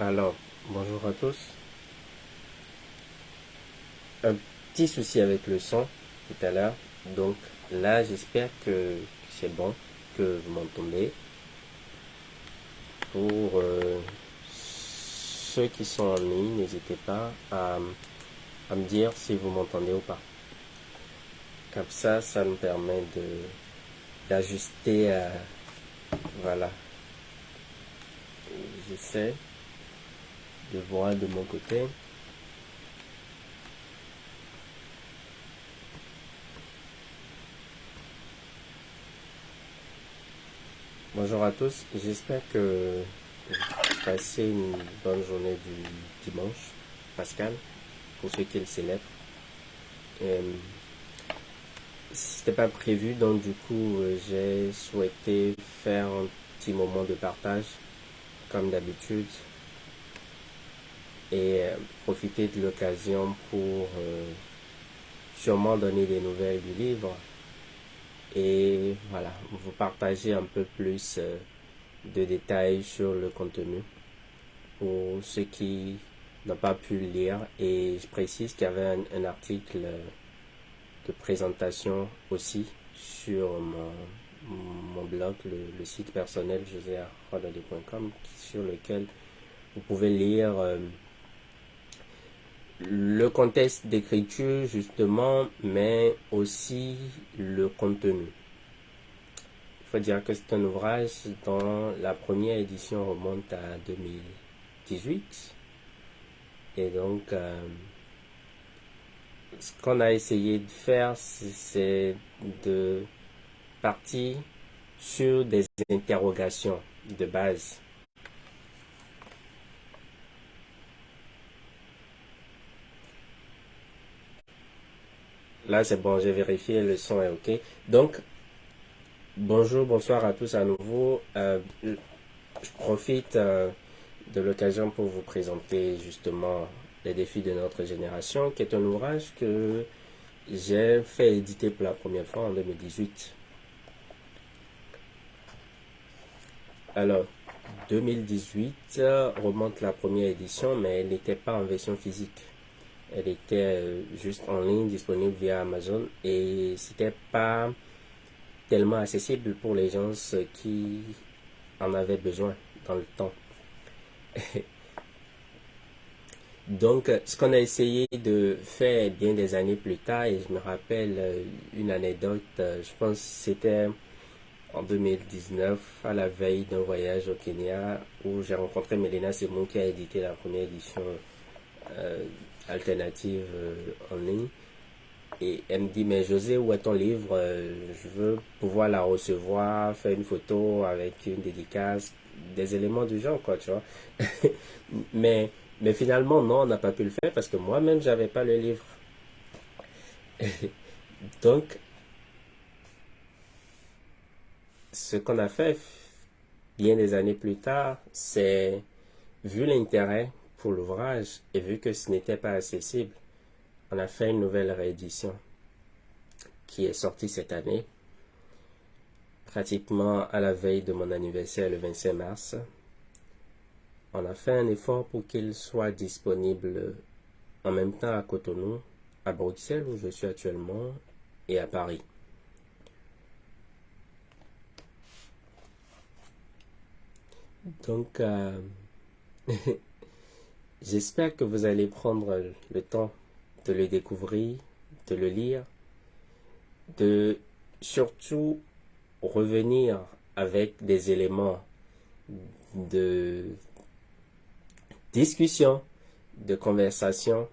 Alors, bonjour à tous. Un petit souci avec le son tout à l'heure. Donc là, j'espère que c'est bon, que vous m'entendez. Pour ceux qui sont en ligne, n'hésitez pas à me dire si vous m'entendez ou pas. Comme ça me permet d'ajuster. Voilà. J'essaie de voir de mon côté. Bonjour à tous. J'espère que vous passez une bonne journée du dimanche pascal pour ceux qui le célèbrent. Euh, C'était pas prévu, donc du coup, j'ai souhaité faire un petit moment de partage, comme d'habitude, et profiter de l'occasion pour sûrement donner des nouvelles du livre et voilà, vous partager un peu plus de détails sur le contenu pour ceux qui n'ont pas pu le lire. Et je précise qu'il y avait un article de présentation aussi sur mon blog, le site personnel joséarodadé.com, sur lequel vous pouvez lire le contexte d'écriture justement, mais aussi le contenu. Il faut dire que c'est un ouvrage dont la première édition remonte à 2018. Et donc, ce qu'on a essayé de faire, c'est de partir sur des interrogations de base. Là, c'est bon, j'ai vérifié, le son est OK. Donc, bonjour, bonsoir à tous à nouveau. Je profite de l'occasion pour vous présenter justement Les défis de notre génération, qui est un ouvrage que j'ai fait éditer pour la première fois en 2018. Alors, 2018 remonte la première édition, mais elle n'était pas en version physique. Elle était juste en ligne, disponible via Amazon, et c'était pas tellement accessible pour les gens qui en avaient besoin dans le temps. Donc, ce qu'on a essayé de faire bien des années plus tard, et je me rappelle une anecdote, je pense que c'était en 2019, à la veille d'un voyage au Kenya, où j'ai rencontré Mélina Simon qui a édité la première édition euh, alternative en ligne. Et elle me dit, mais José, où est ton livre? Je veux pouvoir la recevoir, faire une photo avec une dédicace, des éléments du genre, quoi, tu vois. mais, mais finalement, non, on n'a pas pu le faire parce que moi-même, j'avais pas le livre. Donc, ce qu'on a fait bien des années plus tard, c'est, vu l'intérêt pour l'ouvrage et vu que ce n'était pas accessible, on a fait une nouvelle réédition qui est sortie cette année, pratiquement à la veille de mon anniversaire le 25 mars. On a fait un effort pour qu'il soit disponible en même temps à Cotonou, à Bruxelles où je suis actuellement et à Paris. Donc, j'espère que vous allez prendre le temps de le découvrir, de le lire, de surtout revenir avec des éléments de discussion, de conversation,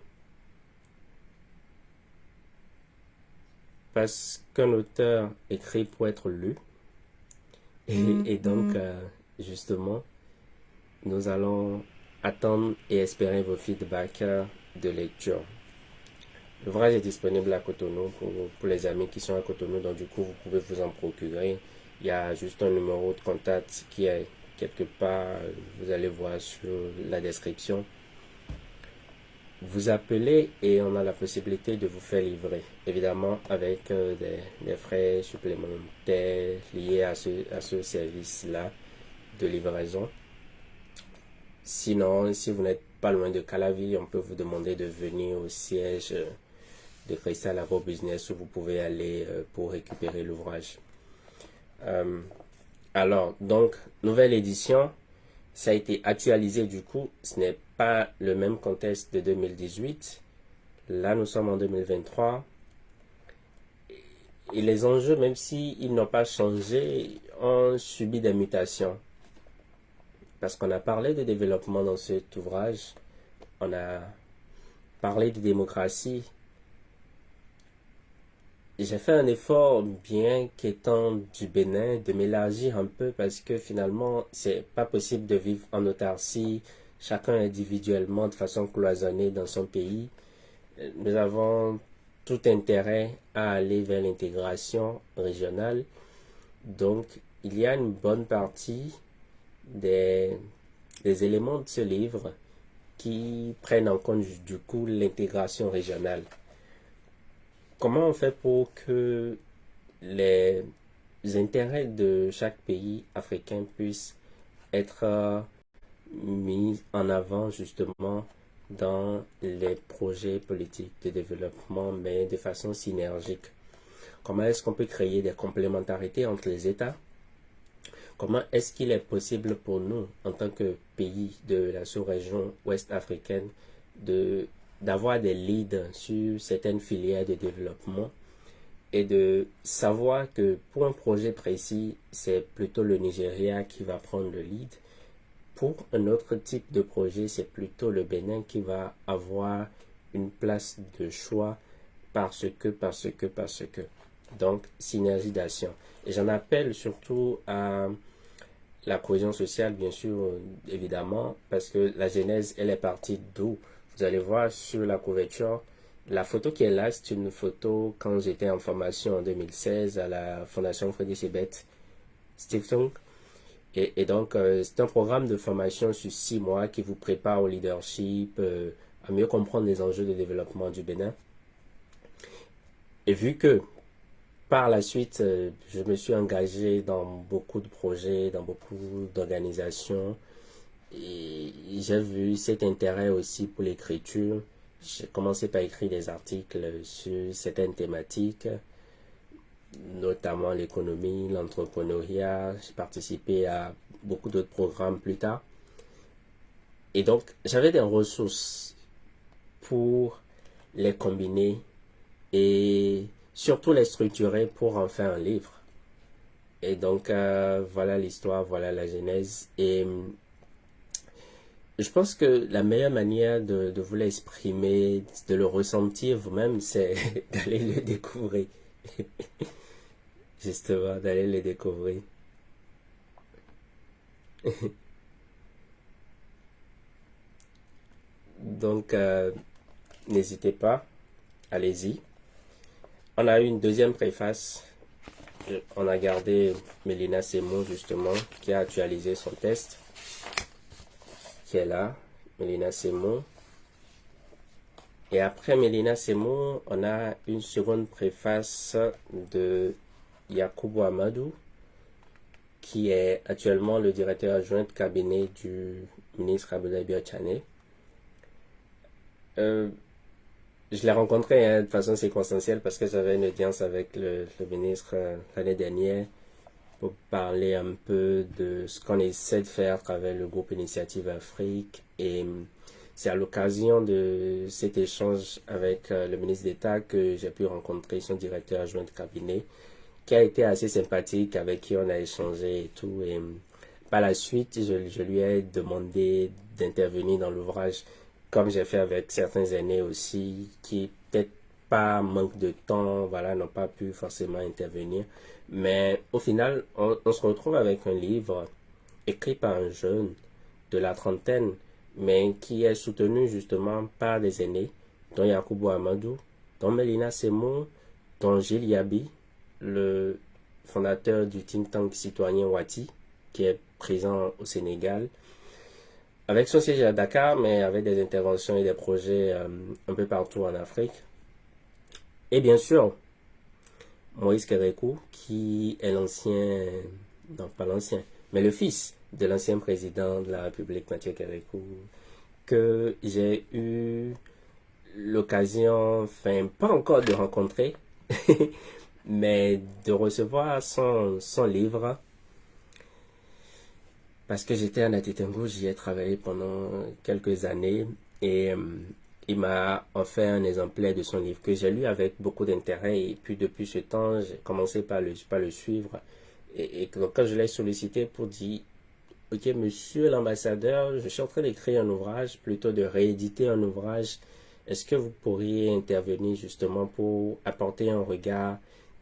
parce qu'un auteur écrit pour être lu. Et donc, justement, nous allons attendre et espérer vos feedbacks de lecture. L'ouvrage est disponible à Cotonou pour les amis qui sont à Cotonou, donc du coup, vous pouvez vous en procurer. Il y a juste un numéro de contact qui est quelque part, vous allez voir sur la description. Vous appelez et on a la possibilité de vous faire livrer, évidemment avec des frais supplémentaires liés à ce service-là de livraison. Sinon, si vous n'êtes pas loin de Calavi, on peut vous demander de venir au siège de Crystal Agro-Business où vous pouvez aller pour récupérer l'ouvrage. Alors, donc, nouvelle édition, ça a été actualisé du coup. Ce n'est pas le même contexte de 2018. Là, nous sommes en 2023. Et les enjeux, même s'ils n'ont pas changé, ont subi des mutations. Parce qu'on a parlé de développement dans cet ouvrage. On a parlé de démocratie. J'ai fait un effort, bien qu'étant du Bénin, de m'élargir un peu parce que finalement, c'est pas possible de vivre en autarcie, chacun individuellement, de façon cloisonnée dans son pays. Nous avons tout intérêt à aller vers l'intégration régionale. Donc, il y a une bonne partie des, des éléments de ce livre qui prennent en compte du coup l'intégration régionale. Comment on fait pour que les intérêts de chaque pays africain puissent être mis en avant justement dans les projets politiques de développement, mais de façon synergique? Comment est-ce qu'on peut créer des complémentarités entre les États? Comment est-ce qu'il est possible pour nous, en tant que pays de la sous-région ouest africaine, de d'avoir des leads sur certaines filières de développement et de savoir que pour un projet précis, c'est plutôt le Nigeria qui va prendre le lead. Pour un autre type de projet, c'est plutôt le Bénin qui va avoir une place de choix parce que. Donc, synergie d'action. Et j'en appelle surtout à la cohésion sociale, bien sûr, évidemment, parce que la genèse, elle est partie d'où? Vous allez voir sur la couverture, la photo qui est là, c'est une photo quand j'étais en formation en 2016 à la Fondation Frédéric Ebert Stiftung. Et donc, c'est un programme de formation sur 6 mois qui vous prépare au leadership, à mieux comprendre les enjeux de développement du Bénin. Et vu que par la suite, je me suis engagé dans beaucoup de projets, dans beaucoup d'organisations, et j'ai vu cet intérêt aussi pour l'écriture. J'ai commencé par écrire des articles sur certaines thématiques, notamment l'économie, l'entrepreneuriat. J'ai participé à beaucoup d'autres programmes plus tard. Et donc, j'avais des ressources pour les combiner et surtout les structurer pour en faire un livre. Et donc, voilà l'histoire, voilà la genèse. Et je pense que la meilleure manière de vous l'exprimer, de le ressentir vous-même, c'est d'aller le découvrir. Justement, d'aller le découvrir. Donc, n'hésitez pas, allez-y. On a eu une deuxième préface. On a gardé Mélina Semo, justement, qui a actualisé son test, qui est là, Mélina Semo. Et après Mélina Semo, on a une seconde préface de Yakubu Amadou, qui est actuellement le directeur adjoint de cabinet du ministre Abdoulaye Biachane. Je l'ai rencontré de façon circonstancielle parce que j'avais une audience avec le ministre l'année dernière pour parler un peu de ce qu'on essaie de faire à travers le groupe Initiative Afrique. Et c'est à l'occasion de cet échange avec le ministre d'État que j'ai pu rencontrer son directeur adjoint de cabinet, qui a été assez sympathique, avec qui on a échangé et tout. Et par la suite, je lui ai demandé d'intervenir dans l'ouvrage, comme j'ai fait avec certains aînés aussi, qui peut-être pas manque de temps, voilà, n'ont pas pu forcément intervenir. Mais au final, on se retrouve avec un livre écrit par un jeune de la trentaine, mais qui est soutenu justement par des aînés, dont Yakubu Amadou, dont Mélina Semo, dont Gilles Yabi, le fondateur du think tank citoyen Wati, qui est présent au Sénégal, avec son siège à Dakar, mais avec des interventions et des projets un peu partout en Afrique. Et bien sûr, Moïse Kérékou, qui est l'ancien, non pas l'ancien, mais le fils de l'ancien président de la République, Mathieu Kérékou, que j'ai eu l'occasion, enfin pas encore de rencontrer, mais de recevoir son livre, parce que j'étais à Natitengo, j'y ai travaillé pendant quelques années, et il m'a offert un exemplaire de son livre que j'ai lu avec beaucoup d'intérêt, et puis depuis ce temps, j'ai commencé par le suivre, et quand je l'ai sollicité pour dire, ok, monsieur l'ambassadeur, je suis en train d'écrire un ouvrage, plutôt de rééditer un ouvrage. Est-ce que vous pourriez intervenir justement pour apporter un regard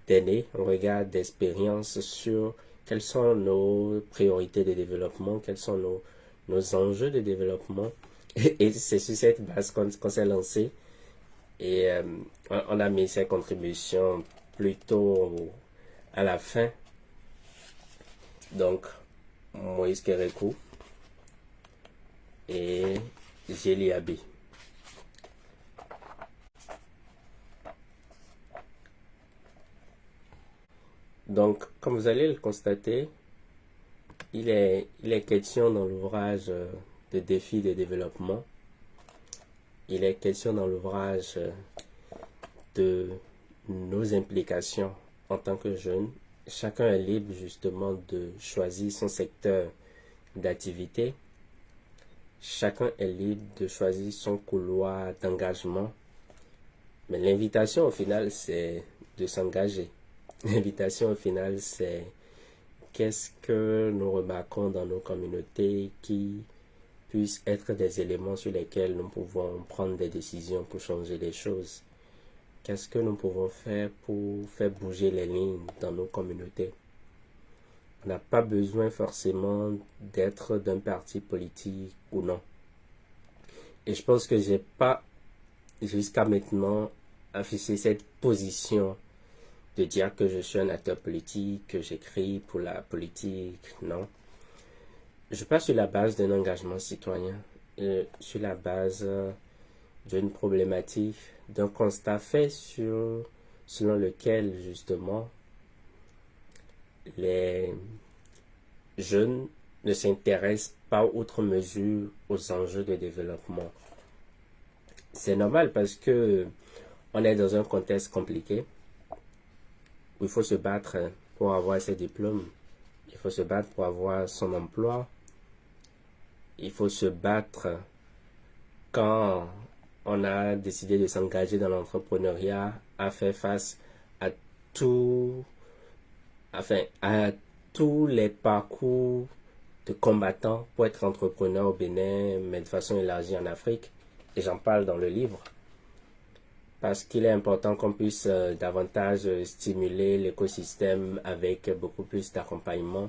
d'aîné, un regard d'expérience sur quelles sont nos priorités de développement, quels sont nos enjeux de développement. Et c'est sur cette base qu'on s'est lancé. Et on a mis ses contributions plutôt à la fin. Donc, Moïse Kérékou et Gélie Abi. Donc, comme vous allez le constater, il est question dans l'ouvrage de défis de développement. Il est question dans l'ouvrage de nos implications en tant que jeunes. Chacun est libre justement de choisir son secteur d'activité. Chacun est libre de choisir son couloir d'engagement. Mais l'invitation au final, c'est de s'engager. L'invitation au final, c'est qu'est-ce que nous remarquons dans nos communautés qui puissent être des éléments sur lesquels nous pouvons prendre des décisions pour changer les choses. Qu'est-ce que nous pouvons faire pour faire bouger les lignes dans nos communautés? On n'a pas besoin forcément d'être d'un parti politique ou non. Et je pense que j'ai pas jusqu'à maintenant affiché cette position de dire que je suis un acteur politique, que j'écris pour la politique, non. Je passe sur la base d'un engagement citoyen, sur la base d'une problématique, d'un constat fait selon lequel justement les jeunes ne s'intéressent pas outre mesure aux enjeux de développement. C'est normal parce que on est dans un contexte compliqué où il faut se battre pour avoir ses diplômes, il faut se battre pour avoir son emploi, il faut se battre quand on a décidé de s'engager dans l'entrepreneuriat, à faire face à tout, à tous les parcours de combattants pour être entrepreneur au Bénin, mais de façon élargie en Afrique. Et j'en parle dans le livre. Parce qu'il est important qu'on puisse davantage stimuler l'écosystème avec beaucoup plus d'accompagnement.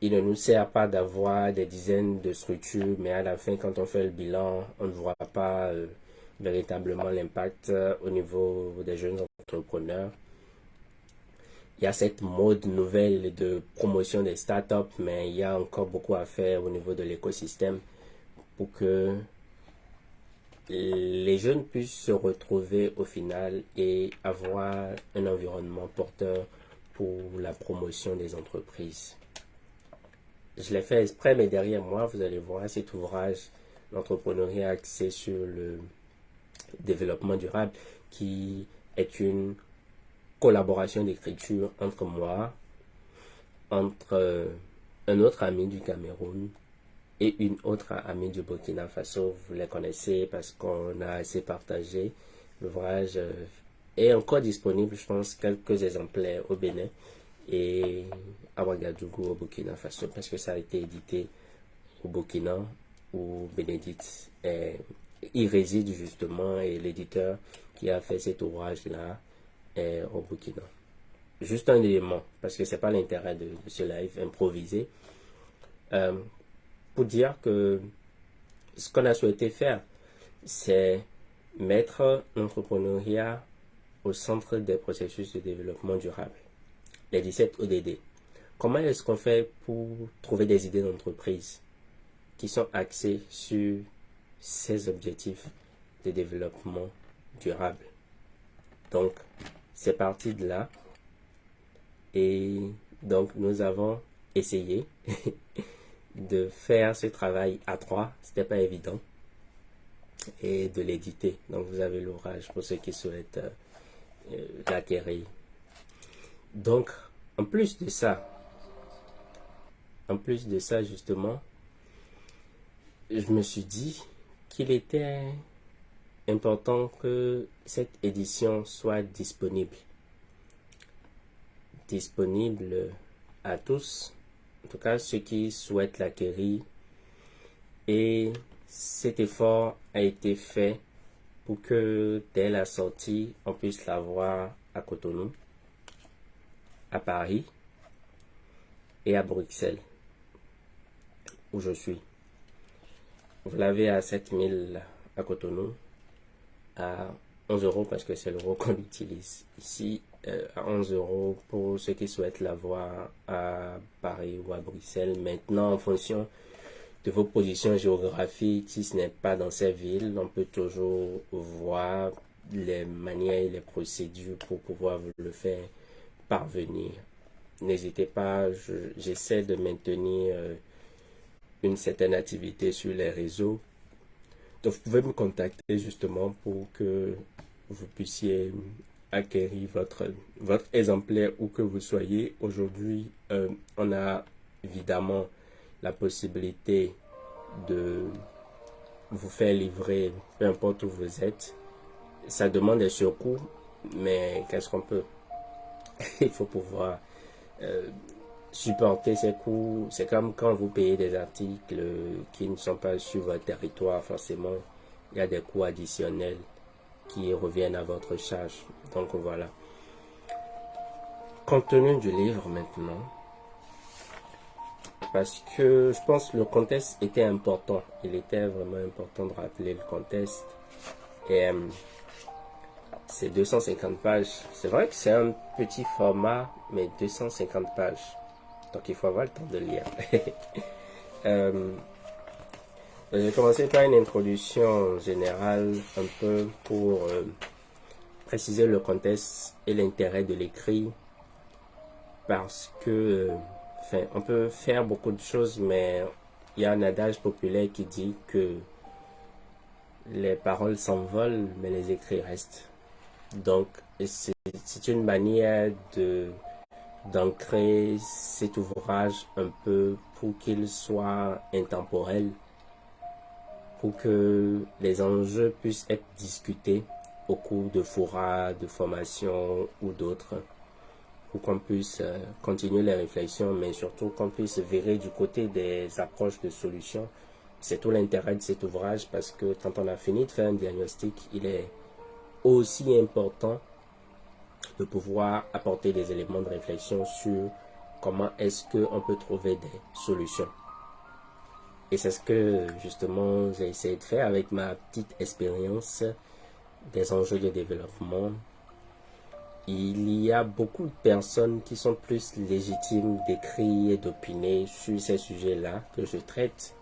Il ne nous sert pas d'avoir des dizaines de structures, mais à la fin, quand on fait le bilan, on ne voit pas véritablement l'impact au niveau des jeunes entrepreneurs. Il y a cette mode nouvelle de promotion des startups, mais il y a encore beaucoup à faire au niveau de l'écosystème pour que les jeunes puissent se retrouver au final et avoir un environnement porteur pour la promotion des entreprises. Je l'ai fait exprès, mais derrière moi, vous allez voir cet ouvrage, l'entrepreneuriat axé sur le développement durable, qui est une collaboration d'écriture entre moi, entre un autre ami du Cameroun et une autre amie du Burkina Faso. Vous les connaissez parce qu'on a assez partagé. L'ouvrage est encore disponible, je pense, quelques exemplaires au Bénin et à Ouagadougou au Burkina Faso, parce que ça a été édité au Burkina où Bénédicte y réside justement, et l'éditeur qui a fait cet ouvrage-là est au Burkina. Juste un élément, parce que c'est pas l'intérêt de ce live improvisé, pour dire que ce qu'on a souhaité faire, c'est mettre l'entrepreneuriat au centre des processus de développement durable. Les 17 ODD. Comment est-ce qu'on fait pour trouver des idées d'entreprise qui sont axées sur ces objectifs de développement durable? Donc, c'est parti de là. Et donc, nous avons essayé de faire ce travail à trois, c'était pas évident, et de l'éditer. Donc vous avez l'ouvrage pour ceux qui souhaitent l'acquérir. Donc en plus de ça justement, je me suis dit qu'il était important que cette édition soit disponible à tous, en tout cas ceux qui souhaitent l'acquérir. Et cet effort a été fait pour que dès la sortie, on puisse l'avoir à Cotonou, à Paris et à Bruxelles, où je suis. Vous l'avez à 7 000 à Cotonou, à 11 euros parce que c'est l'euro qu'on utilise ici, à 11 euros pour ceux qui souhaitent l'avoir à Paris ou à Bruxelles. Maintenant, en fonction de vos positions géographiques, si ce n'est pas dans ces villes, on peut toujours voir les manières et les procédures pour pouvoir vous le faire parvenir. N'hésitez pas, j'essaie de maintenir une certaine activité sur les réseaux. Donc vous pouvez me contacter justement pour que vous puissiez acquérir votre exemplaire où que vous soyez. Aujourd'hui, on a évidemment la possibilité de vous faire livrer peu importe où vous êtes. Ça demande des surcoûts, mais qu'est-ce qu'on peut? Il faut pouvoir supporter ces coûts. C'est comme quand vous payez des articles qui ne sont pas sur votre territoire, forcément, il y a des coûts additionnels qui reviennent à votre charge. Donc voilà. Compte tenu du livre maintenant, parce que je pense que le contexte était important. Il était vraiment important de rappeler le contexte. Et c'est 250 pages. C'est vrai que c'est un petit format, mais 250 pages. Donc il faut avoir le temps de lire. Je vais commencer par une introduction générale un peu pour préciser le contexte et l'intérêt de l'écrit. Parce que on peut faire beaucoup de choses, mais il y a un adage populaire qui dit que les paroles s'envolent, mais les écrits restent. Donc, c'est une manière d'ancrer cet ouvrage un peu pour qu'il soit intemporel, pour que les enjeux puissent être discutés au cours de forats, de formations ou d'autres, pour qu'on puisse continuer les réflexions, mais surtout qu'on puisse virer du côté des approches de solutions. C'est tout l'intérêt de cet ouvrage, parce que quand on a fini de faire un diagnostic, il est aussi important de pouvoir apporter des éléments de réflexion sur comment est-ce qu'on peut trouver des solutions. Et c'est ce que justement j'ai essayé de faire avec ma petite expérience des enjeux de développement. Il y a beaucoup de personnes qui sont plus légitimes d'écrire et d'opiner sur ces sujets-là que je traite.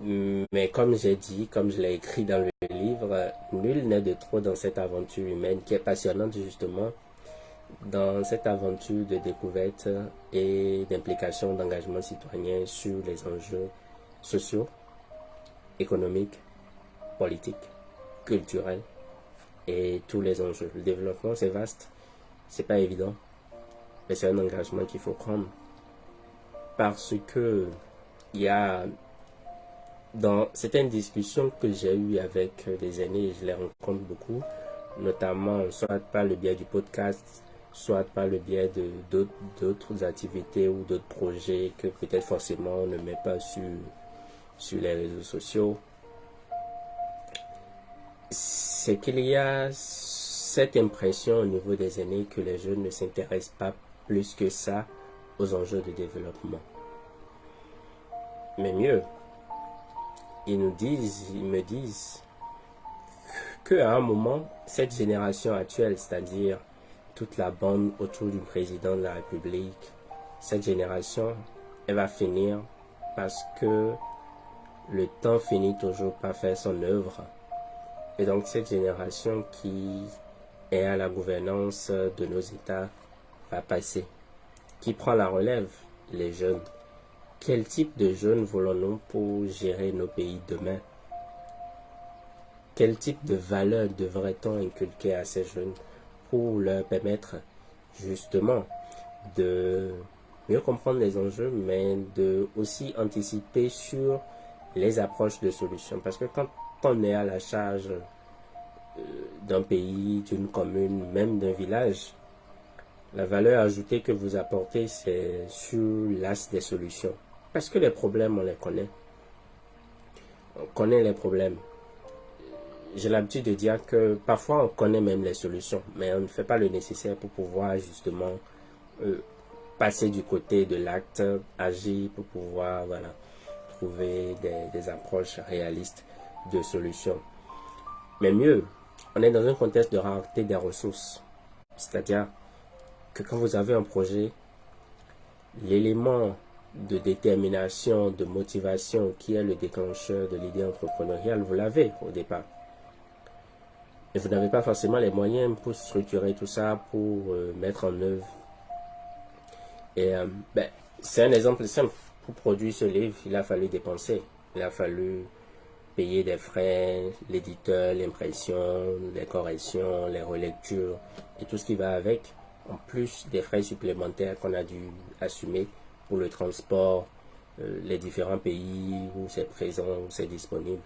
Mais comme j'ai dit, comme je l'ai écrit dans le livre, nul n'est de trop dans cette aventure humaine qui est passionnante justement, dans cette aventure de découverte et d'implication d'engagement citoyen sur les enjeux sociaux, économiques, politiques, culturels et tous les enjeux. Le développement, c'est vaste, c'est pas évident, mais c'est un engagement qu'il faut prendre, parce que il y a dans certaines discussions que j'ai eues avec des aînés, et je les rencontre beaucoup, notamment soit par le biais du podcast, soit par le biais de d'autres activités ou d'autres projets que peut-être forcément on ne met pas sur les réseaux sociaux, c'est qu'il y a cette impression au niveau des aînés que les jeunes ne s'intéressent pas plus que ça aux enjeux de développement. Mais mieux, ils me disent qu'à un moment, cette génération actuelle, c'est-à-dire toute la bande autour du président de la République, cette génération, elle va finir parce que le temps finit toujours par faire son œuvre. Et donc cette génération qui est à la gouvernance de nos États va passer. Qui prend la relève? les jeunes. Quel type de jeunes voulons-nous pour gérer nos pays demain? Quel type de valeurs devrait-on inculquer à ces jeunes pour leur permettre justement de mieux comprendre les enjeux, mais de aussi anticiper sur les approches de solutions? Parce que quand on est à la charge d'un pays, d'une commune, même d'un village, la valeur ajoutée que vous apportez, c'est sur l'axe des solutions. Parce que les problèmes, on les connaît. On connaît les problèmes. J'ai l'habitude de dire que parfois on connaît même les solutions, mais on ne fait pas le nécessaire pour pouvoir justement passer du côté de l'acte, agir pour pouvoir trouver des approches réalistes de solutions. Mais mieux, on est dans un contexte de rareté des ressources. C'est-à-dire que quand vous avez un projet, l'élément de détermination, de motivation qui est le déclencheur de l'idée entrepreneuriale, vous l'avez au départ. Et vous n'avez pas forcément les moyens pour structurer tout ça, pour mettre en œuvre. Et c'est un exemple simple. Pour produire ce livre, il a fallu dépenser. Il a fallu payer des frais, l'éditeur, l'impression, les corrections, les relectures et tout ce qui va avec, en plus des frais supplémentaires qu'on a dû assumer pour le transport, les différents pays où c'est présent, où c'est disponible.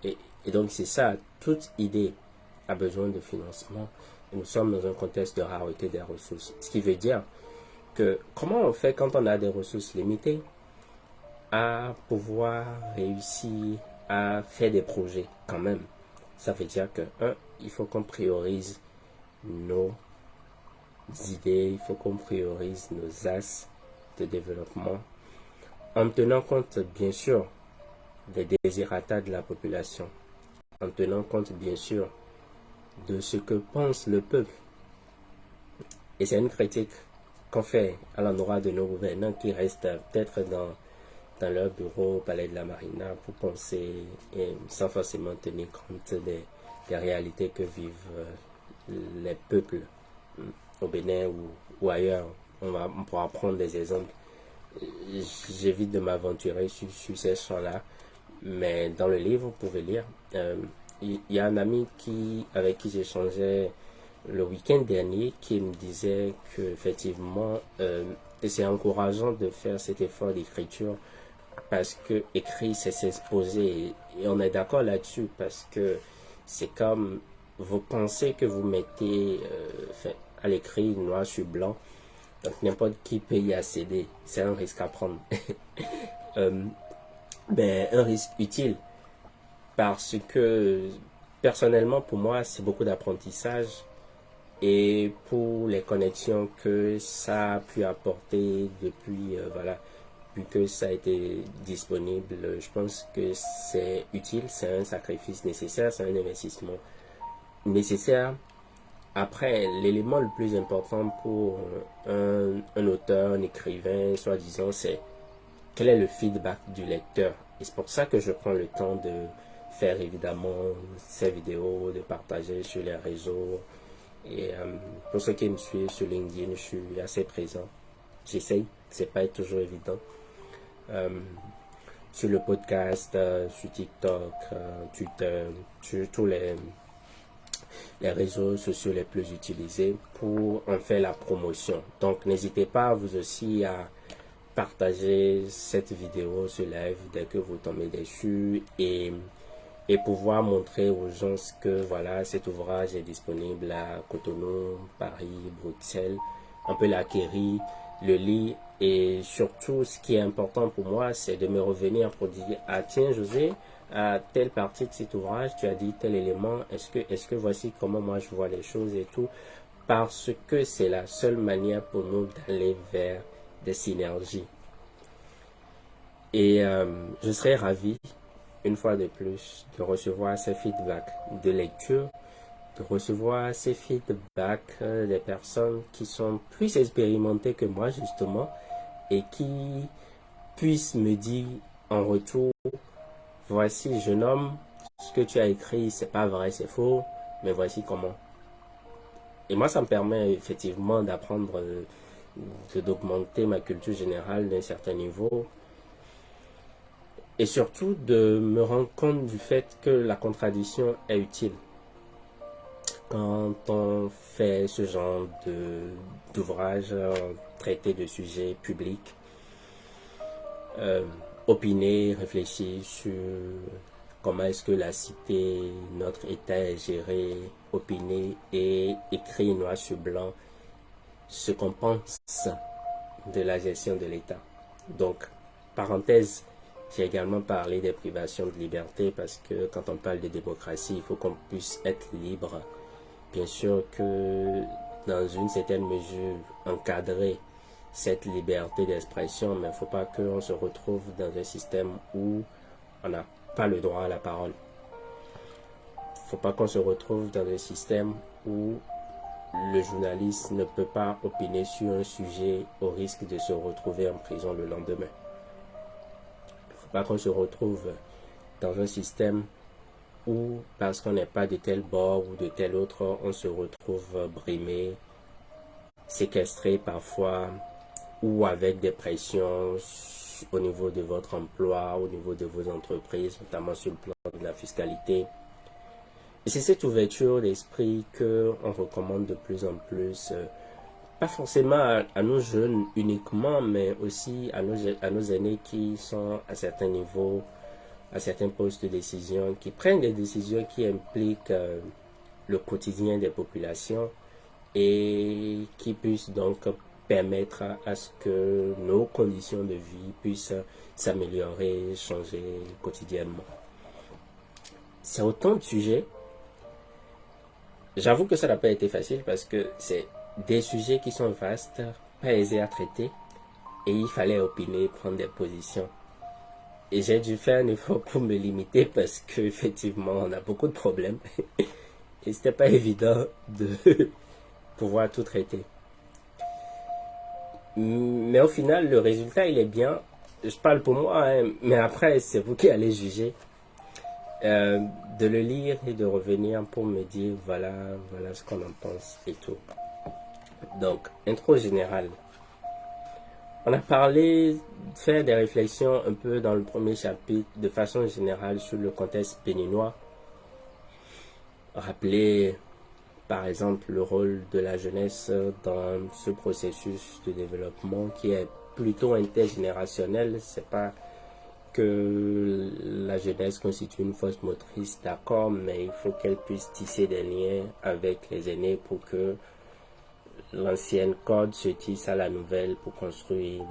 Et donc c'est ça, toute idée a besoin de financement. Et nous sommes dans un contexte de rareté des ressources. Ce qui veut dire que comment on fait quand on a des ressources limitées à pouvoir réussir à faire des projets quand même. Ça veut dire que, il faut qu'on priorise nos idées, il faut qu'on priorise nos axes de développement en tenant compte, bien sûr, des désirata de la population, en tenant compte, bien sûr, de ce que pense le peuple. Et c'est une critique qu'on fait à l'endroit de nos gouvernants qui restent peut-être dans leur bureau au palais de la Marina pour penser et sans forcément tenir compte des réalités que vivent les peuples au Bénin ou ailleurs. On pourra prendre des exemples. J'évite de m'aventurer sur ces champs-là, mais dans le livre, vous pouvez lire. Il y a un ami avec qui j'échangeais le week-end dernier qui me disait qu'effectivement, c'est encourageant de faire cet effort d'écriture parce que écrire, c'est s'exposer. Et on est d'accord là-dessus parce que c'est comme vos pensées que vous mettez à l'écrit noir sur blanc. Donc n'importe qui peut y accéder. C'est un risque à prendre. Un risque utile parce que personnellement pour moi c'est beaucoup d'apprentissage et pour les connexions que ça a pu apporter depuis vu que ça a été disponible, je pense que c'est utile, c'est un sacrifice nécessaire, c'est un investissement nécessaire. Après, l'élément le plus important pour un auteur, un écrivain, soi-disant, c'est quel est le feedback du lecteur. Et c'est pour ça que je prends le temps de faire évidemment ces vidéos, de partager sur les réseaux. Et pour ceux qui me suivent sur LinkedIn, je suis assez présent. J'essaye, c'est pas toujours évident. Sur le podcast, sur TikTok, Twitter, sur tous les réseaux sociaux les plus utilisés pour en faire la promotion. Donc n'hésitez pas vous aussi à partager cette vidéo, ce live dès que vous tombez dessus et pouvoir montrer aux gens que voilà, cet ouvrage est disponible à Cotonou, Paris, Bruxelles. On peut l'acquérir, le lire et surtout ce qui est important pour moi, c'est de me revenir pour dire ah tiens José, à telle partie de cet ouvrage, tu as dit tel élément, est-ce que voici comment moi je vois les choses et tout, parce que c'est la seule manière pour nous d'aller vers des synergies. Et je serais ravi, une fois de plus, de recevoir ces feedbacks de lecture, de recevoir ces feedbacks des personnes qui sont plus expérimentées que moi, justement, et qui puissent me dire en retour, voici jeune homme, ce que tu as écrit, c'est pas vrai, c'est faux, mais voici comment. Et moi, ça me permet effectivement d'apprendre d'augmenter ma culture générale d'un certain niveau et surtout de me rendre compte du fait que la contradiction est utile. Quand on fait ce genre d'ouvrage, traiter de sujets publics, opiner, réfléchir sur comment est-ce que la cité, notre État est géré, opiner et écrire noir sur blanc ce qu'on pense de la gestion de l'État. Donc, parenthèse, j'ai également parlé des privations de liberté parce que quand on parle de démocratie, il faut qu'on puisse être libre. Bien sûr que dans une certaine mesure, encadrer cette liberté d'expression, mais il ne faut pas qu'on se retrouve dans un système où on n'a pas le droit à la parole. Il ne faut pas qu'on se retrouve dans un système où le journaliste ne peut pas opiner sur un sujet au risque de se retrouver en prison le lendemain. Il ne faut pas qu'on se retrouve dans un système où, parce qu'on n'est pas de tel bord ou de tel autre, on se retrouve brimé, séquestré parfois, ou avec des pressions au niveau de votre emploi, au niveau de vos entreprises, notamment sur le plan de la fiscalité. Et c'est cette ouverture d'esprit qu'on recommande de plus en plus, pas forcément à nos jeunes uniquement, mais aussi à nos aînés qui sont à certains niveaux, à certains postes de décision, qui prennent des décisions qui impliquent le quotidien des populations et qui puissent donc permettre à ce que nos conditions de vie puissent s'améliorer, changer quotidiennement. C'est autant de sujets. J'avoue que ça n'a pas été facile parce que c'est des sujets qui sont vastes, pas aisés à traiter, et il fallait opiner, prendre des positions. Et j'ai dû faire un effort pour me limiter parce qu'effectivement, on a beaucoup de problèmes. Et c'était pas évident de pouvoir tout traiter. Mais au final, le résultat, il est bien. Je parle pour moi, hein, mais après, c'est vous qui allez juger. De le lire et de revenir pour me dire, voilà ce qu'on en pense et tout. Donc, intro générale. On a parlé, faire des réflexions un peu dans le premier chapitre, de façon générale, sur le contexte béninois. Rappeler, par exemple, le rôle de la jeunesse dans ce processus de développement qui est plutôt intergénérationnel. C'est pas que la jeunesse constitue une force motrice, d'accord, mais il faut qu'elle puisse tisser des liens avec les aînés pour que l'ancienne corde se tisse à la nouvelle pour construire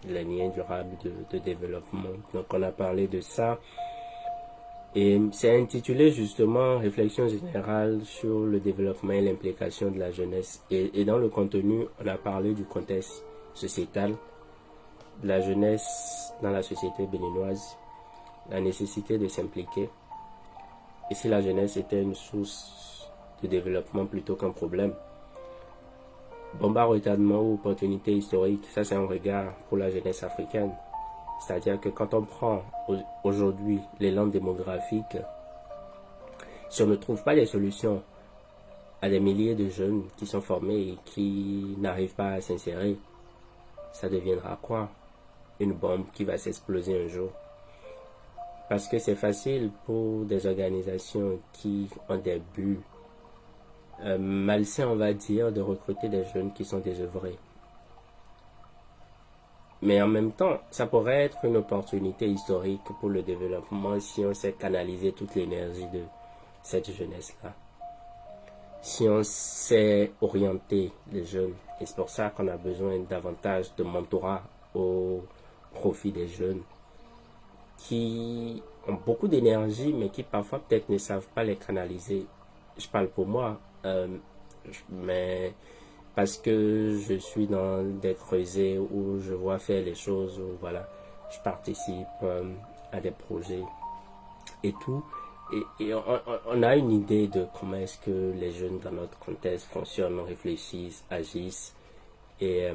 les liens durables de développement. Donc on a parlé de ça. Et c'est intitulé justement Réflexion générale sur le développement et l'implication de la jeunesse. Et dans le contenu, on a parlé du contexte sociétal, de la jeunesse dans la société béninoise, la nécessité de s'impliquer. Et si la jeunesse était une source de développement plutôt qu'un problème. Bombard, retardement ou opportunité historique, ça c'est un regard pour la jeunesse africaine. C'est-à-dire que quand on prend aujourd'hui l'élan démographique, si on ne trouve pas des solutions à des milliers de jeunes qui sont formés et qui n'arrivent pas à s'insérer, ça deviendra quoi? Une bombe qui va s'exploser un jour. Parce que c'est facile pour des organisations qui ont des buts malsains, on va dire, de recruter des jeunes qui sont désœuvrés. Mais en même temps, ça pourrait être une opportunité historique pour le développement si on sait canaliser toute l'énergie de cette jeunesse-là. Si on sait orienter les jeunes. Et c'est pour ça qu'on a besoin davantage de mentorat au profit des jeunes qui ont beaucoup d'énergie mais qui parfois peut-être ne savent pas les canaliser. Je parle pour moi, mais parce que je suis dans des creusets où je vois faire les choses, où je participe à des projets et tout. Et on a une idée de comment est-ce que les jeunes dans notre contexte fonctionnent, réfléchissent, agissent. Et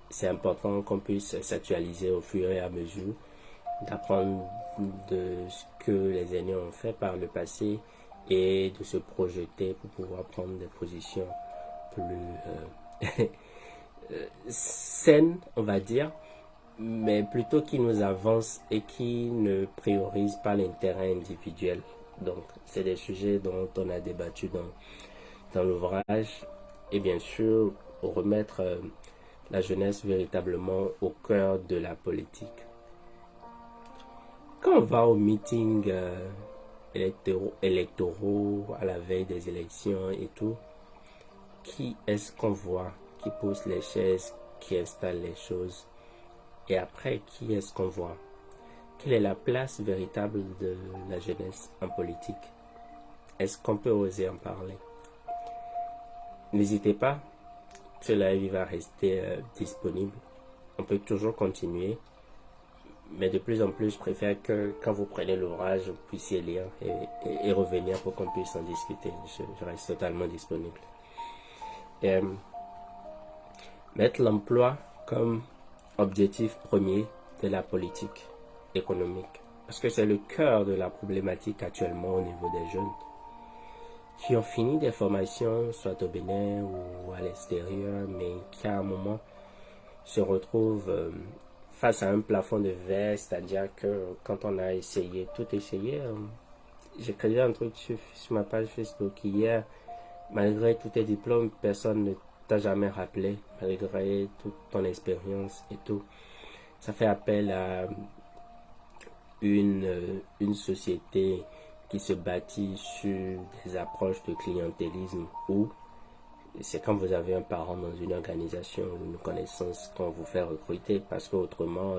c'est important qu'on puisse s'actualiser au fur et à mesure, d'apprendre de ce que les aînés ont fait par le passé et de se projeter pour pouvoir prendre des positions plus saine, on va dire, mais plutôt qui nous avance et qui ne priorise pas l'intérêt individuel. Donc, c'est des sujets dont on a débattu dans l'ouvrage. Et bien sûr, remettre la jeunesse véritablement au cœur de la politique. Quand on va aux meetings électoraux à la veille des élections et tout, qui est-ce qu'on voit qui pousse les chaises, qui installe les choses? Et après, qui est-ce qu'on voit? Quelle est la place véritable de la jeunesse en politique? Est-ce qu'on peut oser en parler? N'hésitez pas, ce live va rester disponible. On peut toujours continuer, mais de plus en plus, je préfère que quand vous prenez l'ouvrage, vous puissiez lire et revenir pour qu'on puisse en discuter. Je reste totalement disponible. Et, mettre l'emploi comme objectif premier de la politique économique. Parce que c'est le cœur de la problématique actuellement au niveau des jeunes qui ont fini des formations, soit au Bénin ou à l'extérieur, mais qui à un moment se retrouvent face à un plafond de verre, c'est-à-dire que quand on a essayé, tout essayé, j'ai créé un truc sur ma page Facebook hier, malgré tous tes diplômes, personne ne t'a jamais rappelé, malgré toute ton expérience et tout. Ça fait appel à une société qui se bâtit sur des approches de clientélisme où c'est quand vous avez un parent dans une organisation ou une connaissance qu'on vous fait recruter parce qu'autrement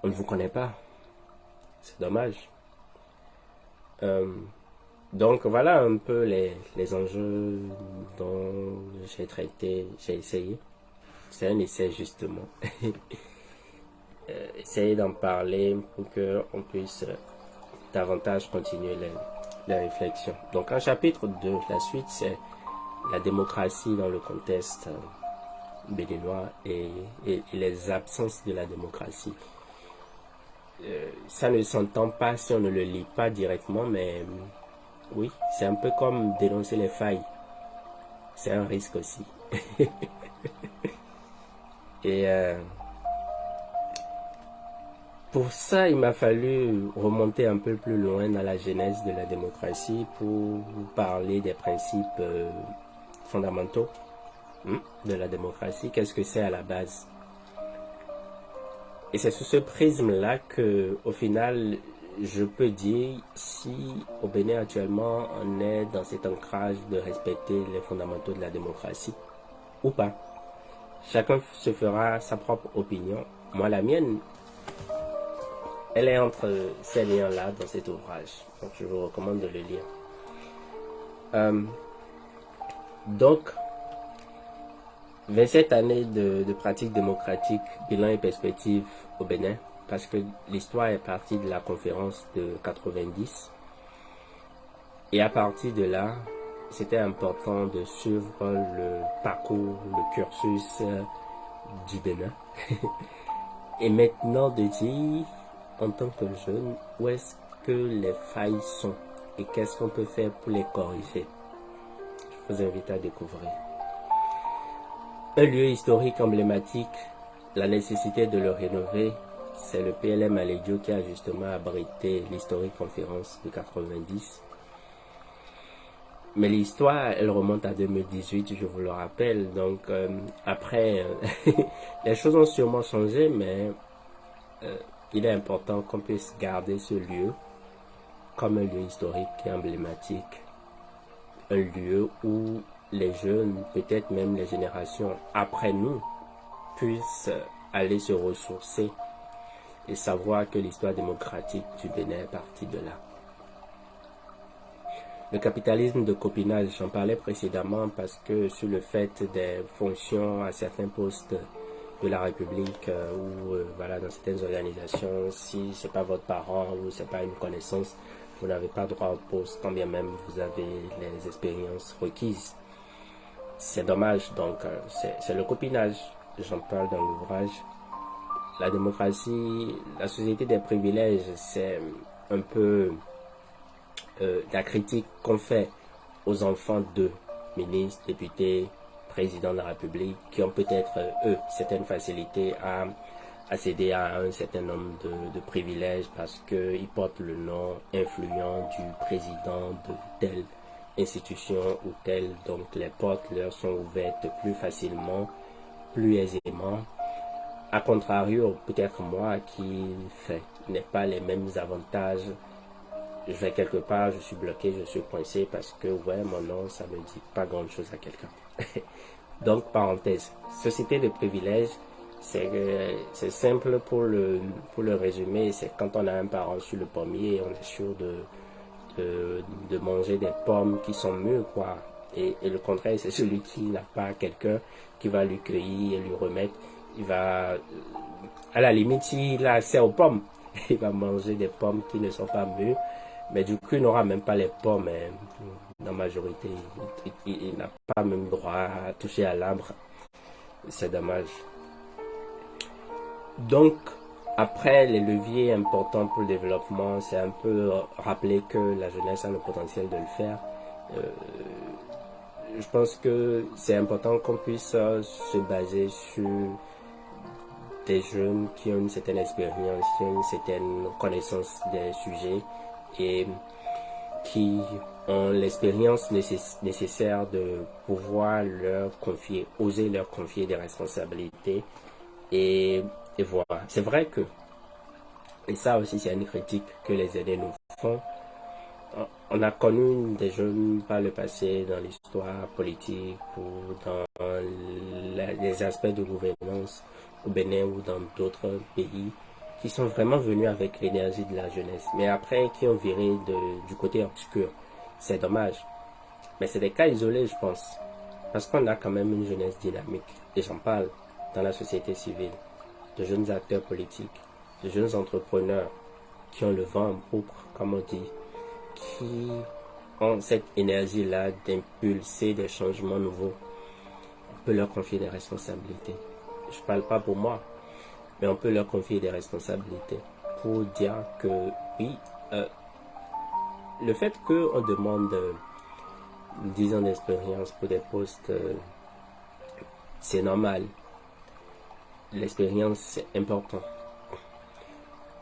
on ne vous connaît pas. C'est dommage. Donc voilà un peu les enjeux dont j'ai traité, j'ai essayé. C'est un essai justement. Essayer d'en parler pour qu'on puisse davantage continuer les réflexions. Donc un chapitre 2, la suite c'est la démocratie dans le contexte béninois et les absences de la démocratie. Ça ne s'entend pas si on ne le lit pas directement, mais oui, c'est un peu comme dénoncer les failles. C'est un risque aussi. Et pour ça, il m'a fallu remonter un peu plus loin dans la genèse de la démocratie pour vous parler des principes fondamentaux de la démocratie. Qu'est-ce que c'est à la base? Et c'est sous ce prisme-là que, au final, je peux dire si au Bénin actuellement on est dans cet ancrage de respecter les fondamentaux de la démocratie ou pas. Chacun se fera sa propre opinion. Moi, la mienne, elle est entre ces liens-là dans cet ouvrage. Donc, je vous recommande de le lire. Donc, 27 années de pratique démocratique, bilan et perspective au Bénin, parce que l'histoire est partie de la conférence de 90. Et à partir de là, c'était important de suivre le parcours, le cursus du Bénin. Et maintenant de dire, en tant que jeune, où est-ce que les failles sont et qu'est-ce qu'on peut faire pour les corriger. Je vous invite à découvrir. Un lieu historique emblématique, la nécessité de le rénover, c'est le PLM Alédio qui a justement abrité l'historique conférence de 90. Mais l'histoire, elle remonte à 2018, je vous le rappelle. Donc après, les choses ont sûrement changé, mais il est important qu'on puisse garder ce lieu comme un lieu historique et emblématique. Un lieu où les jeunes, peut-être même les générations après nous, puissent aller se ressourcer et savoir que l'histoire démocratique du Bénin est partie de là. Le capitalisme de copinage, j'en parlais précédemment parce que sur le fait des fonctions à certains postes de la République ou voilà, dans certaines organisations, si c'est pas votre parent ou c'est pas une connaissance, vous n'avez pas droit au poste, quand bien même vous avez les expériences requises. C'est dommage, donc c'est le copinage, j'en parle dans l'ouvrage. La démocratie, la société des privilèges, c'est un peu la critique qu'on fait aux enfants de ministres, députés, présidents de la République qui ont peut-être, eux, certaines facilités à accéder à un certain nombre de privilèges parce qu'ils portent le nom influent du président de telle institution ou telle. Donc les portes leur sont ouvertes plus facilement, plus aisément. A contrario, peut-être moi qui n'ai pas les mêmes avantages, je vais quelque part, je suis bloqué, je suis coincé parce que ouais, mon nom, ça me dit pas grand-chose à quelqu'un. Donc, parenthèse, société de privilèges, c'est simple pour le résumer, c'est quand on a un parent sur le pommier, on est sûr de manger des pommes qui sont mûres, quoi. Et le contraire, c'est celui qui n'a pas quelqu'un qui va lui cueillir et lui remettre. Il va, à la limite, s'il a accès aux pommes, il va manger des pommes qui ne sont pas mûres. Mais du coup, il n'aura même pas les pommes. Hein. La majorité, il n'a pas même droit à toucher à l'arbre. C'est dommage. Donc, après, les leviers importants pour le développement, c'est un peu rappeler que la jeunesse a le potentiel de le faire. Je pense que c'est important qu'on puisse se baser sur des jeunes qui ont une certaine expérience, qui ont une certaine connaissance des sujets et qui ont l'expérience nécessaire de pouvoir leur confier, oser leur confier des responsabilités et voilà. C'est vrai que, et ça aussi c'est une critique que les aînés nous font, on a connu des jeunes par le passé dans l'histoire politique ou dans les aspects de gouvernance au Bénin ou dans d'autres pays qui sont vraiment venus avec l'énergie de la jeunesse, mais après qui ont viré du côté obscur. C'est dommage. Mais c'est des cas isolés, je pense. Parce qu'on a quand même une jeunesse dynamique, et j'en parle, dans la société civile, de jeunes acteurs politiques, de jeunes entrepreneurs qui ont le vent en poupe, comme on dit, qui ont cette énergie-là d'impulser des changements nouveaux. On peut leur confier des responsabilités. Je ne parle pas pour moi, mais on peut leur confier des responsabilités pour dire que oui, le fait qu'on demande 10 ans d'expérience pour des postes, c'est normal. L'expérience, c'est important.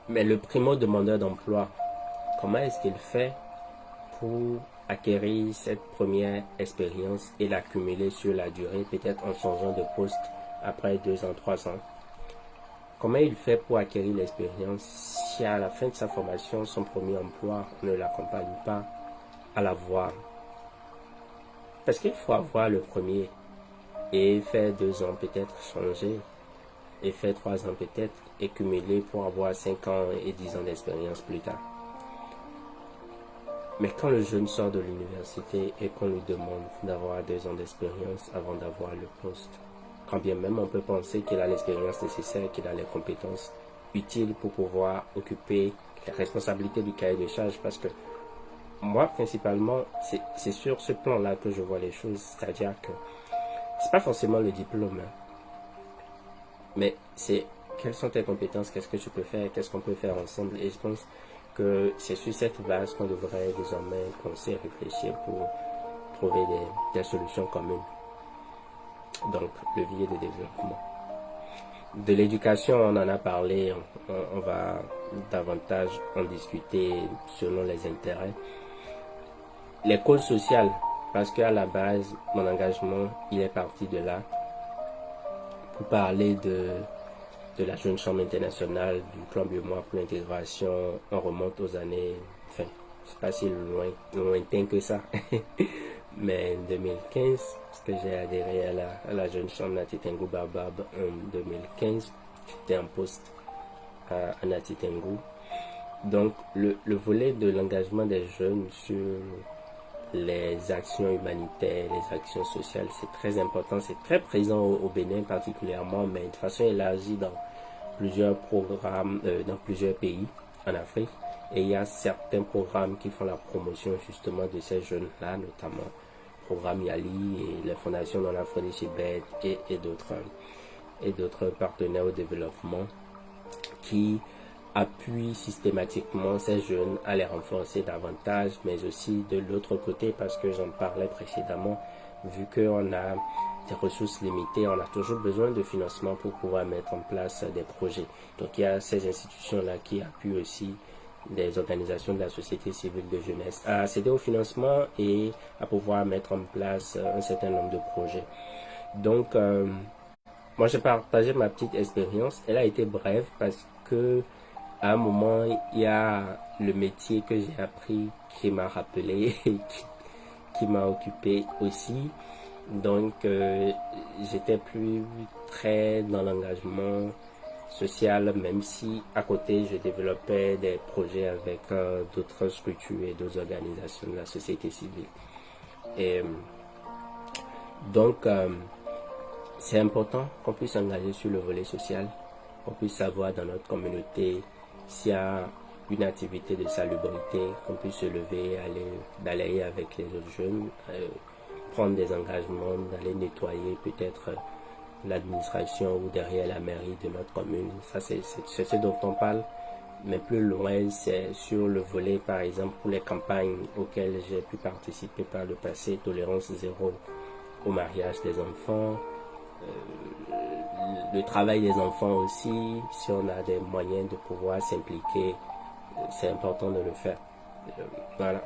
Mais le primo-demandeur d'emploi, comment est-ce qu'il fait pour acquérir cette première expérience et l'accumuler sur la durée, peut-être en changeant de poste après 2 ans, 3 ans? Comment il fait pour acquérir l'expérience si à la fin de sa formation, son premier emploi ne l'accompagne pas à l'avoir? Parce qu'il faut avoir le premier et faire 2 ans peut-être changer et faire 3 ans peut-être et cumuler pour avoir 5 ans et 10 ans d'expérience plus tard. Mais quand le jeune sort de l'université et qu'on lui demande d'avoir 2 ans d'expérience avant d'avoir le poste, quand bien même on peut penser qu'il a l'expérience nécessaire, qu'il a les compétences utiles pour pouvoir occuper les responsabilités du cahier de charge, parce que moi principalement c'est sur ce plan-là que je vois les choses, c'est-à-dire que c'est pas forcément le diplôme, hein, mais c'est quelles sont tes compétences, qu'est-ce que tu peux faire, qu'est-ce qu'on peut faire ensemble. Et je pense que c'est sur cette base qu'on devrait désormais penser et réfléchir pour trouver des solutions communes. Donc, levier de développement. De l'éducation, on en a parlé, on va davantage en discuter selon les intérêts. Les causes sociales, parce qu'à la base, mon engagement, il est parti de là, pour parler de la Jeune Chambre internationale, du plan Biomois pour l'intégration. On remonte aux années, enfin, c'est pas si lointain que ça, mais en 2015, parce que j'ai adhéré à la Jeune Chambre Nati Tengou Baobab en 2015, j'étais en poste à Nati Tengou. Donc, le volet de l'engagement des jeunes sur les actions humanitaires, les actions sociales, c'est très important, c'est très présent au Bénin particulièrement, mais de façon élargie dans plusieurs programmes, dans plusieurs pays en Afrique. Et il y a certains programmes qui font la promotion justement de ces jeunes-là, notamment le programme Yali et les fondations dans l'Afrique de Chibet et d'autres partenaires au développement qui appuie systématiquement ces jeunes à les renforcer davantage, mais aussi de l'autre côté, parce que j'en parlais précédemment, vu qu'on a des ressources limitées, on a toujours besoin de financement pour pouvoir mettre en place des projets. Donc il y a ces institutions-là qui appuient aussi des organisations de la société civile de jeunesse à accéder au financement et à pouvoir mettre en place un certain nombre de projets. Donc, moi, j'ai partagé ma petite expérience. Elle a été brève parce que à un moment, il y a le métier que j'ai appris qui m'a rappelé et qui m'a occupé aussi. Donc, j'étais plus très dans l'engagement social, même si à côté, je développais des projets avec d'autres structures et d'autres organisations de la société civile. Et donc, c'est important qu'on puisse s'engager sur le volet social, qu'on puisse savoir dans notre communauté s'il y a une activité de salubrité, qu'on puisse se lever, aller balayer avec les autres jeunes, prendre des engagements, d'aller nettoyer peut-être l'administration ou derrière la mairie de notre commune. Ça, c'est ce dont on parle. Mais plus loin, c'est sur le volet, par exemple, pour les campagnes auxquelles j'ai pu participer par le passé, tolérance zéro au mariage des enfants, le travail des enfants aussi, si on a des moyens de pouvoir s'impliquer, c'est important de le faire. Voilà.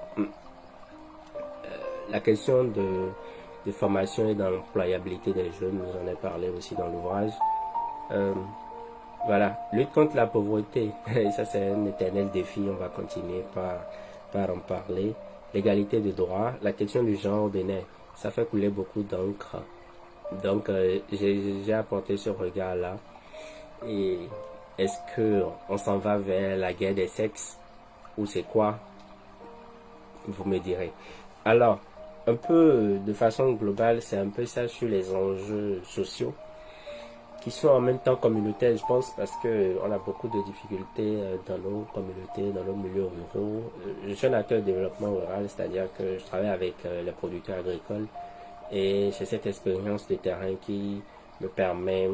La question de formation et d'employabilité des jeunes, j'en ai parlé aussi dans l'ouvrage. Voilà, lutte contre la pauvreté, ça c'est un éternel défi, on va continuer par en parler. L'égalité de droit, la question du genre au Bénin, ça fait couler beaucoup d'encre. Donc j'ai apporté ce regard-là. Et est-ce que on s'en va vers la guerre des sexes ou c'est quoi? Vous me direz. Alors, un peu de façon globale, c'est un peu ça sur les enjeux sociaux qui sont en même temps communautaires, je pense, parce que on a beaucoup de difficultés dans nos communautés, dans nos milieux ruraux. Je suis un acteur de développement rural, c'est-à-dire que je travaille avec les producteurs agricoles et j'ai cette expérience de terrain qui me permet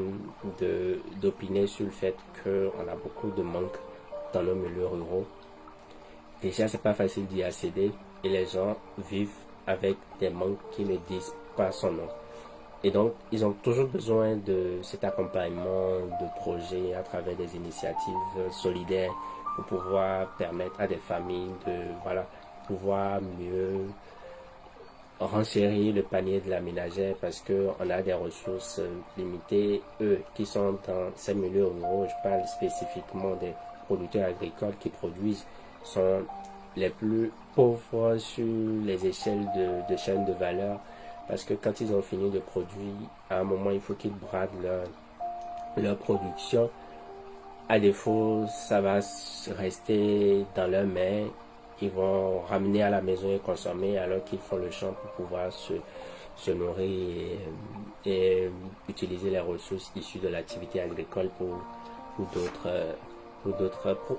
d'opiner sur le fait qu'on a beaucoup de manque dans nos milieux ruraux. Déjà, c'est pas facile d'y accéder et les gens vivent avec des manques qui ne disent pas son nom. Et donc, ils ont toujours besoin de cet accompagnement de projets à travers des initiatives solidaires pour pouvoir permettre à des familles de pouvoir mieux renchérir le panier de la ménagère parce qu'on a des ressources limitées. Eux qui sont dans ces milieux ruraux, je parle spécifiquement des producteurs agricoles qui produisent, sont les plus pauvres sur les échelles de chaîne de valeur parce que quand ils ont fini de produire, à un moment il faut qu'ils bradent leur production. À défaut, ça va rester dans leurs mains. Ils vont ramener à la maison et consommer alors qu'ils font le champ pour pouvoir se nourrir et utiliser les ressources issues de l'activité agricole pour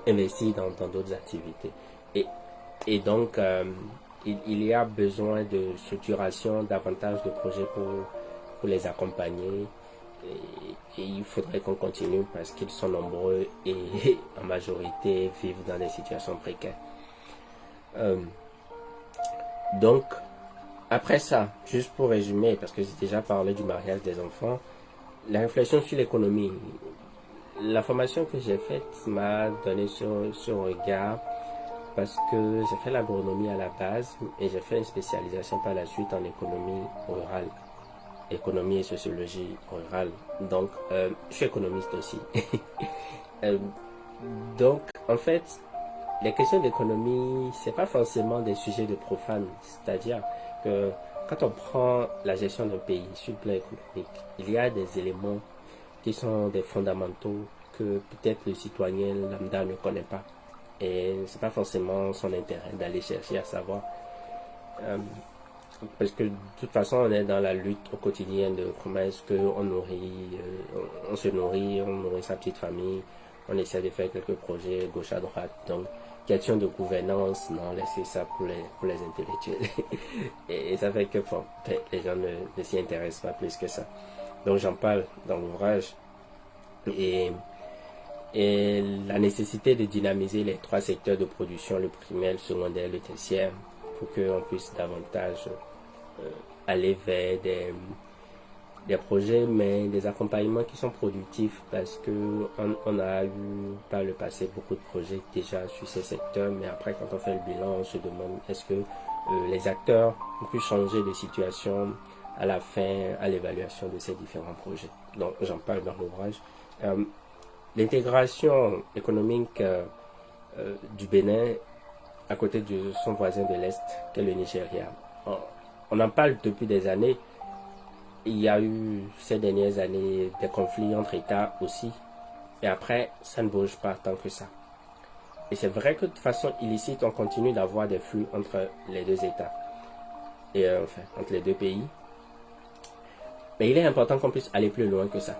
investir dans d'autres activités. Et donc, il y a besoin de structuration, davantage de projets pour les accompagner. Et il faudrait qu'on continue parce qu'ils sont nombreux et en majorité vivent dans des situations précaires. Donc, après ça, juste pour résumer, parce que j'ai déjà parlé du mariage des enfants, la réflexion sur l'économie. La formation que j'ai faite m'a donné ce regard parce que j'ai fait l'agronomie à la base et j'ai fait une spécialisation par la suite en économie rurale, économie et sociologie rurale. Donc, je suis économiste aussi. Donc, en fait, les questions d'économie, c'est pas forcément des sujets de profane. C'est-à-dire que quand on prend la gestion d'un pays sur le plan économique, il y a des éléments qui sont des fondamentaux que peut-être le citoyen lambda ne connaît pas. Et c'est pas forcément son intérêt d'aller chercher à savoir. Parce que de toute façon, on est dans la lutte au quotidien de comment est-ce qu'on nourrit, on se nourrit, on nourrit sa petite famille, on essaie de faire quelques projets gauche à droite. Donc, question de gouvernance, non, laissez ça pour les intellectuels. et ça fait que bon, les gens ne s'y intéressent pas plus que ça. Donc, j'en parle dans l'ouvrage. Et la nécessité de dynamiser les trois secteurs de production, le primaire, le secondaire, le tertiaire, pour qu'on puisse davantage aller vers des projets, mais des accompagnements qui sont productifs parce que on a eu par le passé beaucoup de projets déjà sur ces secteurs, mais après quand on fait le bilan, on se demande est-ce que les acteurs ont pu changer de situation à la fin, à l'évaluation de ces différents projets. Donc j'en parle dans l'ouvrage. L'intégration économique du Bénin à côté de son voisin de l'Est, qu'est le Nigeria. On en parle depuis des années. Il y a eu ces dernières années des conflits entre États aussi. Et après, ça ne bouge pas tant que ça. Et c'est vrai que de façon illicite, on continue d'avoir des flux entre les deux États. Et enfin, entre les deux pays. Mais il est important qu'on puisse aller plus loin que ça.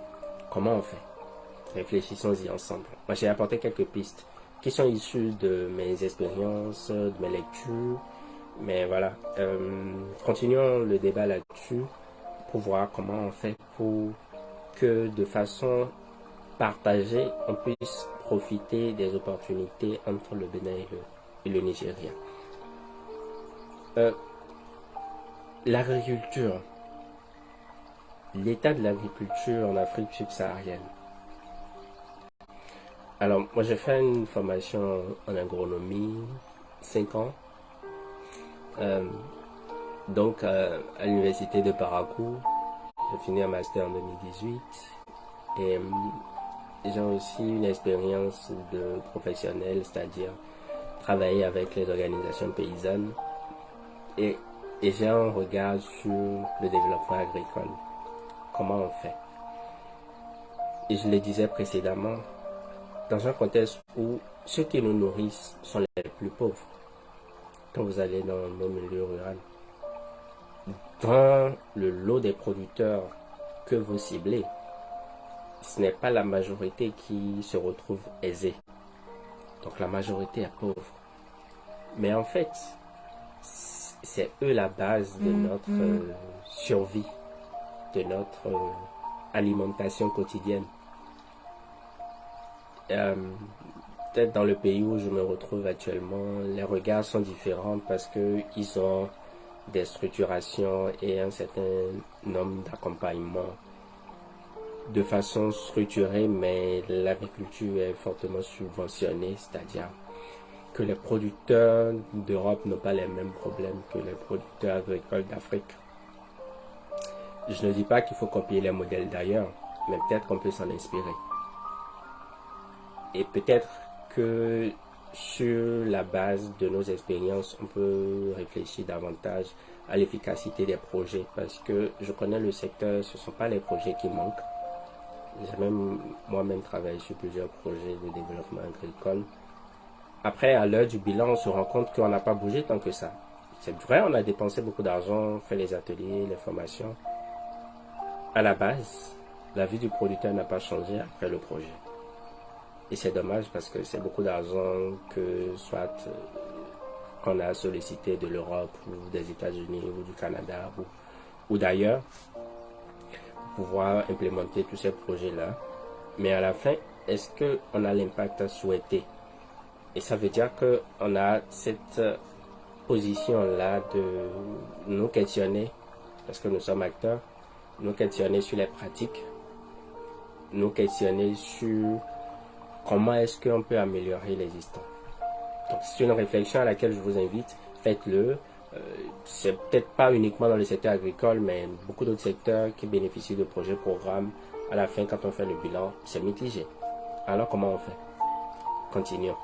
Comment on fait? Réfléchissons-y ensemble. Moi, j'ai apporté quelques pistes qui sont issues de mes expériences, de mes lectures. Mais voilà, continuons le débat là-dessus pour voir comment on fait pour que de façon partagée, on puisse profiter des opportunités entre le Bénin et le Nigeria. L'agriculture. L'état de l'agriculture en Afrique subsaharienne. Alors, moi j'ai fait une formation en agronomie, 5 ans. Donc, à l'université de Parakou, j'ai fini un master en 2018. Et j'ai aussi une expérience de professionnel, c'est-à-dire travailler avec les organisations paysannes. Et j'ai un regard sur le développement agricole. Comment on fait? Et je le disais précédemment, dans un contexte où ceux qui nous nourrissent sont les plus pauvres, quand vous allez dans nos milieux ruraux, dans le lot des producteurs que vous ciblez, ce n'est pas la majorité qui se retrouve aisée. Donc la majorité est pauvre. Mais en fait, c'est eux la base de notre survie, de notre alimentation quotidienne. Peut-être dans le pays où je me retrouve actuellement, les regards sont différents parce qu'ils ont des structurations et un certain nombre d'accompagnements de façon structurée, mais l'agriculture est fortement subventionnée, c'est-à-dire que les producteurs d'Europe n'ont pas les mêmes problèmes que les producteurs agricoles d'Afrique. Je ne dis pas qu'il faut copier les modèles d'ailleurs, mais peut-être qu'on peut s'en inspirer. Et peut-être que sur la base de nos expériences, on peut réfléchir davantage à l'efficacité des projets parce que je connais le secteur, ce ne sont pas les projets qui manquent. J'ai même moi-même travaillé sur plusieurs projets de développement agricole. Après, à l'heure du bilan, on se rend compte qu'on n'a pas bougé tant que ça. C'est vrai, on a dépensé beaucoup d'argent, fait les ateliers, les formations. À la base, la vie du producteur n'a pas changé après le projet. Et c'est dommage parce que c'est beaucoup d'argent que soit qu'on a sollicité de l'Europe ou des États-Unis ou du Canada ou d'ailleurs pour pouvoir implémenter tous ces projets-là. Mais à la fin, est-ce qu'on a l'impact souhaité? Et ça veut dire qu'on a cette position-là de nous questionner, parce que nous sommes acteurs, nous questionner sur les pratiques, nous questionner sur comment est-ce qu'on peut améliorer l'existant. Donc c'est une réflexion à laquelle je vous invite, faites-le. C'est peut-être pas uniquement dans le secteur agricole, mais beaucoup d'autres secteurs qui bénéficient de projets, programmes. À la fin, quand on fait le bilan, c'est mitigé. Alors comment on fait? Continuons.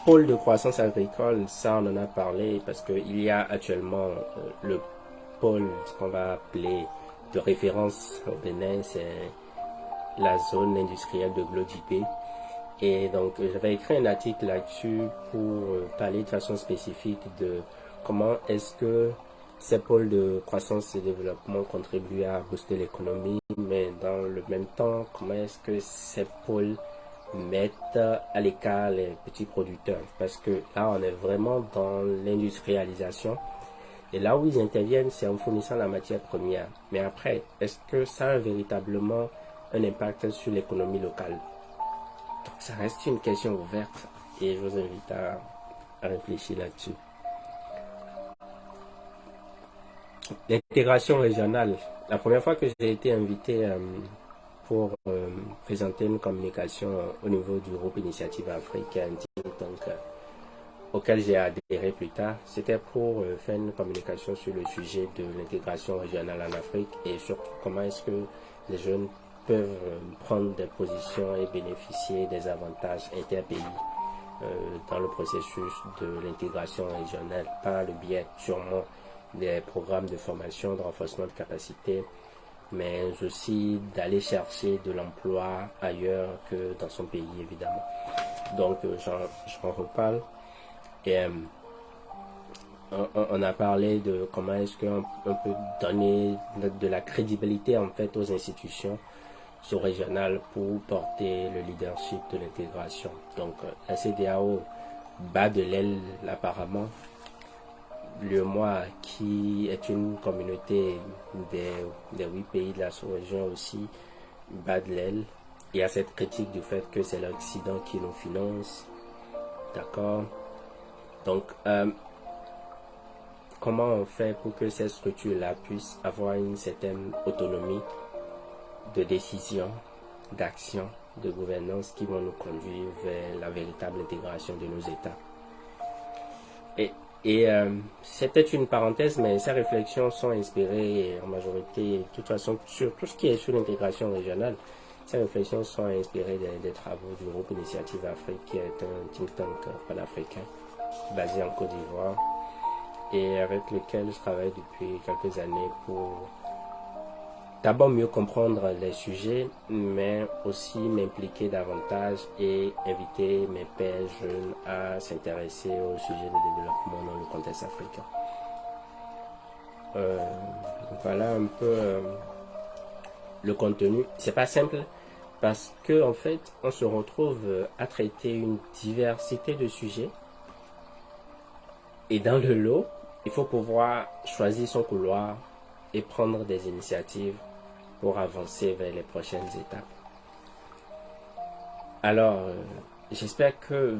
Pôle de croissance agricole, ça on en a parlé parce qu'il y a actuellement le pôle, ce qu'on va appeler de référence au Bénin, c'est la zone industrielle de Glodipé. Et donc j'avais écrit un article là-dessus pour parler de façon spécifique de comment est-ce que ces pôles de croissance et développement contribuent à booster l'économie, mais dans le même temps, comment est-ce que ces pôles mettent à l'écart les petits producteurs, parce que là on est vraiment dans l'industrialisation et là où ils interviennent c'est en fournissant la matière première, mais après est-ce que ça a véritablement un impact sur l'économie locale? Donc ça reste une question ouverte et je vous invite à réfléchir là-dessus. L'intégration régionale. La première fois que j'ai été invité pour présenter une communication au niveau du groupe Initiative Afrique, un think tank auquel j'ai adhéré plus tard, c'était pour faire une communication sur le sujet de l'intégration régionale en Afrique et surtout comment est-ce que les jeunes peuvent prendre des positions et bénéficier des avantages interpays dans le processus de l'intégration régionale par le biais sûrement des programmes de formation, de renforcement de capacité, mais aussi d'aller chercher de l'emploi ailleurs que dans son pays, évidemment. Donc, j'en reparle. Et on a parlé de comment est-ce qu'on peut donner de la crédibilité en fait aux institutions sous-régionales pour porter le leadership de l'intégration. Donc, la CEDEAO bat de l'aile apparemment. L'UEMOA, qui est une communauté des 8 pays de la sous-région aussi, bat de l'aile. Il y a cette critique du fait que c'est l'Occident qui nous finance. D'accord. Donc, comment on fait pour que ces structures-là puissent avoir une certaine autonomie de décision, d'action, de gouvernance qui vont nous conduire vers la véritable intégration de nos États. Et c'est peut-être une parenthèse, mais ces réflexions sont inspirées en majorité, de toute façon, sur tout ce qui est sur l'intégration régionale. Ces réflexions sont inspirées des travaux du groupe Initiative Afrique, qui est un think tank panafricain basé en Côte d'Ivoire et avec lequel je travaille depuis quelques années pour d'abord mieux comprendre les sujets, mais aussi m'impliquer davantage et inviter mes pairs jeunes à s'intéresser au sujet de développement dans le contexte africain. Voilà un peu le contenu. C'est pas simple parce que en fait, on se retrouve à traiter une diversité de sujets et dans le lot, il faut pouvoir choisir son couloir et prendre des initiatives pour avancer vers les prochaines étapes. Alors, j'espère que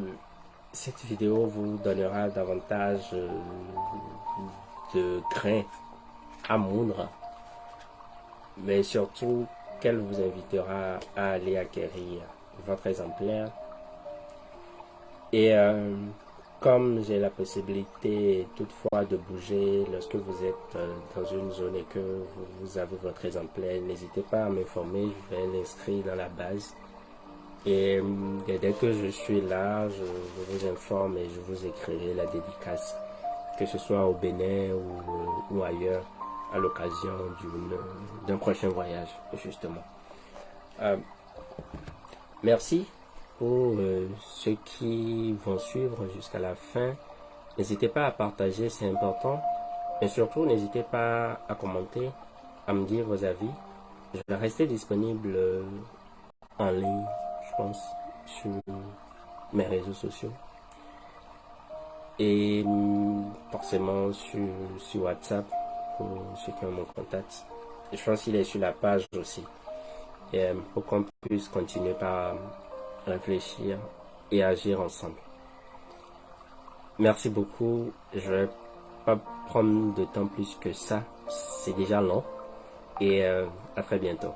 cette vidéo vous donnera davantage de grains à moudre, mais surtout qu'elle vous invitera à aller acquérir votre exemplaire. Et comme j'ai la possibilité toutefois de bouger lorsque vous êtes dans une zone et que vous avez votre exemplaire, n'hésitez pas à m'informer, je vais l'inscrire dans la base. Et dès que je suis là, je vous informe et je vous écrirai la dédicace, que ce soit au Bénin ou ailleurs, à l'occasion d'un prochain voyage, justement. Merci pour ceux qui vont suivre jusqu'à la fin. N'hésitez pas à partager, c'est important. Mais surtout, n'hésitez pas à commenter, à me dire vos avis. Je vais rester disponible en ligne, je pense, sur mes réseaux sociaux. Et forcément sur WhatsApp, pour ceux qui ont mon contact. Je pense qu'il est sur la page aussi. Et pour qu'on puisse continuer par réfléchir et agir ensemble. Merci beaucoup. Je vais pas prendre de temps plus que ça. C'est déjà long. Et à très bientôt.